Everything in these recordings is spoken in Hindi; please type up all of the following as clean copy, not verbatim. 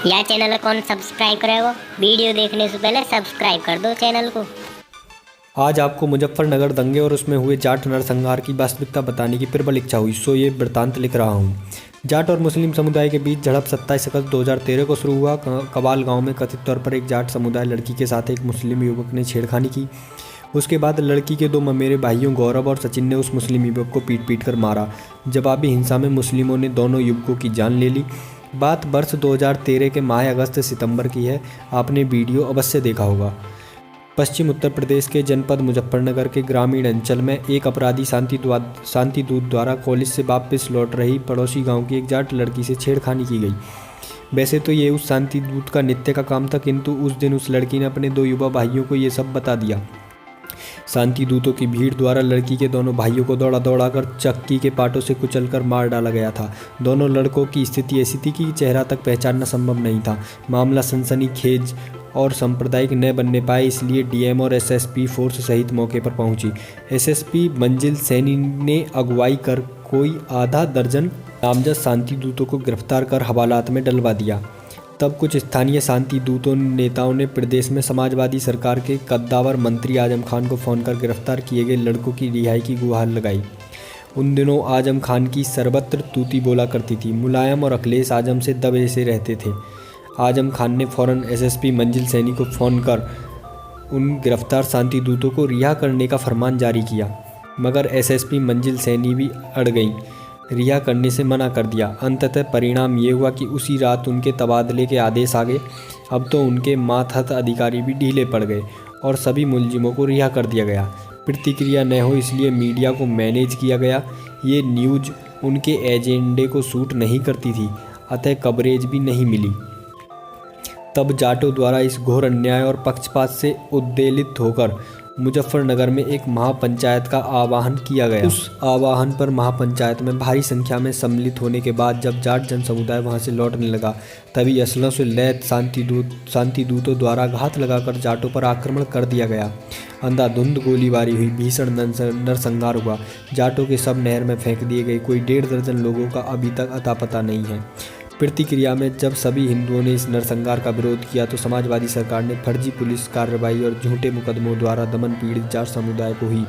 यार चैनल को कौन सब्सक्राइब करेगा? वीडियो देखने से पहले सब्सक्राइब कर दो चैनल को। आज आपको मुजफ्फरनगर दंगे और उसमें हुए जाट नरसंहार की वास्तविकता बताने की प्रबल इच्छा हुई, सो ये वृत्तांत लिख रहा हूँ। जाट और मुस्लिम समुदाय के बीच झड़प 27 अगस्त 2013 को शुरू हुआ। कबाल गांव में कथित तौर पर एक जाट समुदाय लड़की के साथ एक मुस्लिम युवक ने छेड़खानी की। उसके बाद लड़की के दो ममेरे भाइयों गौरव और सचिन ने उस मुस्लिम युवक को पीट पीट कर मारा। जवाबी हिंसा में मुस्लिमों ने दोनों युवकों की जान ले ली। बात वर्ष 2013 के माह अगस्त सितंबर की है। आपने वीडियो अवश्य देखा होगा। पश्चिम उत्तर प्रदेश के जनपद मुजफ्फरनगर के ग्रामीण अंचल में एक अपराधी शांति दूत द्वारा कॉलेज से वापस लौट रही पड़ोसी गांव की एक जाट लड़की से छेड़खानी की गई। वैसे तो ये उस शांति दूत का नित्य का काम था, किंतु उस दिन उस लड़की ने अपने दो युवा भाइयों को ये सब बता दिया। शांति दूतों की भीड़ द्वारा लड़की के दोनों भाइयों को दौड़ा दौड़ा कर चक्की के पाटों से कुचलकर मार डाला गया था। दोनों लड़कों की स्थिति ऐसी थी कि चेहरा तक पहचानना संभव नहीं था। मामला सनसनीखेज और सांप्रदायिक न बनने पाए, इसलिए डीएम और एसएसपी फोर्स सहित मौके पर पहुंची। एसएसपी मंजिल सैनी ने अगुवाई कर कोई आधा दर्जन नामजद शांति दूतों को गिरफ्तार कर हवालात में डलवा दिया। तब कुछ स्थानीय शांति दूतों नेताओं ने प्रदेश में समाजवादी सरकार के कद्दावर मंत्री आजम खान को फ़ोन कर गिरफ्तार किए गए लड़कों की रिहाई की गुहार लगाई। उन दिनों आजम खान की सर्वत्र तूती बोला करती थी। मुलायम और अखिलेश आजम से दबे से रहते थे। आजम खान ने फौरन एसएसपी मंजिल सैनी को फ़ोन कर उन गिरफ्तार शांति दूतों को रिहा करने का फरमान जारी किया, मगर एसएसपी मंजिल सैनी भी अड़ गई, रिहा करने से मना कर दिया। अंततः परिणाम ये हुआ कि उसी रात उनके तबादले के आदेश आ गए। अब तो उनके मातहत अधिकारी भी ढीले पड़ गए और सभी मुलजिमों को रिहा कर दिया गया। प्रतिक्रिया न हो इसलिए मीडिया को मैनेज किया गया। ये न्यूज़ उनके एजेंडे को सूट नहीं करती थी, अतः कवरेज भी नहीं मिली। तब जाटों द्वारा इस घोर अन्याय और पक्षपात से उद्वेलित होकर मुजफ्फरनगर में एक महापंचायत का आह्वान किया गया। उस आह्वान पर महापंचायत में भारी संख्या में सम्मिलित होने के बाद जब जाट जन समुदाय वहां से लौटने लगा, तभी असलों से लैस शांति दूतों द्वारा घात लगाकर जाटों पर आक्रमण कर दिया गया। अंधाधुंध गोलीबारी हुई, भीषण नरसंहार हुआ। जाटों के सब नहर में फेंक दिए गए। कोई 1.5 दर्जन लोगों का अभी तक अता पता नहीं है। प्रतिक्रिया में जब सभी हिंदुओं ने इस नरसंहार का विरोध किया तो समाजवादी सरकार ने फर्जी पुलिस कार्रवाई और झूठे मुकदमों द्वारा दमन पीड़ित जाट समुदाय को ही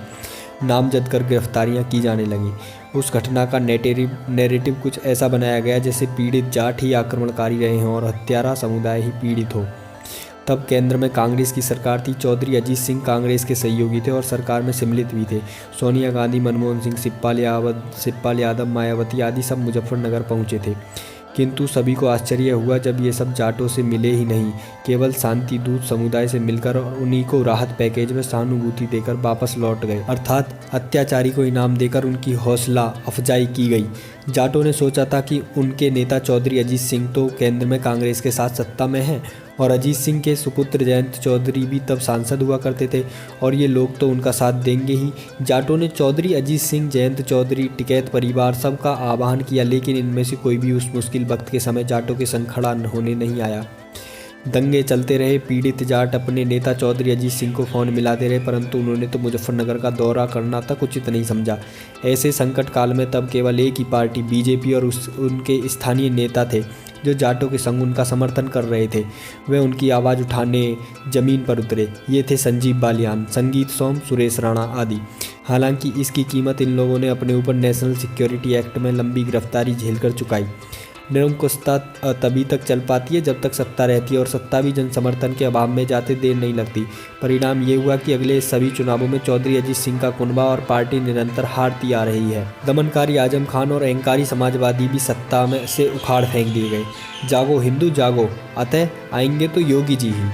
नामजद कर गिरफ्तारियां की जाने लगीं। उस घटना का नैरेटिव कुछ ऐसा बनाया गया जैसे पीड़ित जाट ही आक्रमणकारी रहे हों और हत्यारा समुदाय ही पीड़ित हो। तब केंद्र में कांग्रेस की सरकार थी। चौधरी अजीत सिंह कांग्रेस के सहयोगी थे और सरकार में सम्मिलित भी थे। सोनिया गांधी, मनमोहन सिंह, शिवपाल यादव, मायावती आदि सब मुजफ्फरनगर पहुंचे थे। किंतु सभी को आश्चर्य हुआ जब ये सब जाटों से मिले ही नहीं, केवल शांति दूत समुदाय से मिलकर और उन्हीं को राहत पैकेज में सहानुभूति देकर वापस लौट गए, अर्थात अत्याचारी को इनाम देकर उनकी हौसला अफजाई की गई। जाटों ने सोचा था कि उनके नेता चौधरी अजीत सिंह तो केंद्र में कांग्रेस के साथ सत्ता में हैं और अजीत सिंह के सुपुत्र जयंत चौधरी भी तब सांसद हुआ करते थे और ये लोग तो उनका साथ देंगे ही। जाटों ने चौधरी अजीत सिंह, जयंत चौधरी, टिकैत परिवार सबका आह्वान किया, लेकिन इनमें से कोई भी उस मुश्किल वक्त के समय जाटों के संग खड़ा होने नहीं आया। दंगे चलते रहे। पीड़ित जाट अपने नेता चौधरी अजीत सिंह को फ़ोन मिलाते रहे, परंतु उन्होंने तो मुजफ्फरनगर का दौरा करना तक उचित नहीं समझा। ऐसे संकट काल में तब केवल एक ही पार्टी बीजेपी और उनके स्थानीय नेता थे जो जाटों के संग उनका समर्थन कर रहे थे। वे उनकी आवाज़ उठाने ज़मीन पर उतरे। ये थे संजीव बालियान, संगीत सोम, सुरेश राणा आदि। हालांकि इसकी कीमत इन लोगों ने अपने ऊपर नेशनल सिक्योरिटी एक्ट में लंबी गिरफ्तारी झेलकर चुकाई। निरंकुशता तभी तक चल पाती है जब तक सत्ता रहती है और सत्ता भी जन समर्थन के अभाव में जाते देर नहीं लगती। परिणाम ये हुआ कि अगले सभी चुनावों में चौधरी अजीत सिंह का कुनबा और पार्टी निरंतर हारती आ रही है। दमनकारी आजम खान और अहंकारी समाजवादी भी सत्ता में से उखाड़ फेंक दिए गए। जागो हिंदू जागो, अतः आएंगे तो योगी जी ही।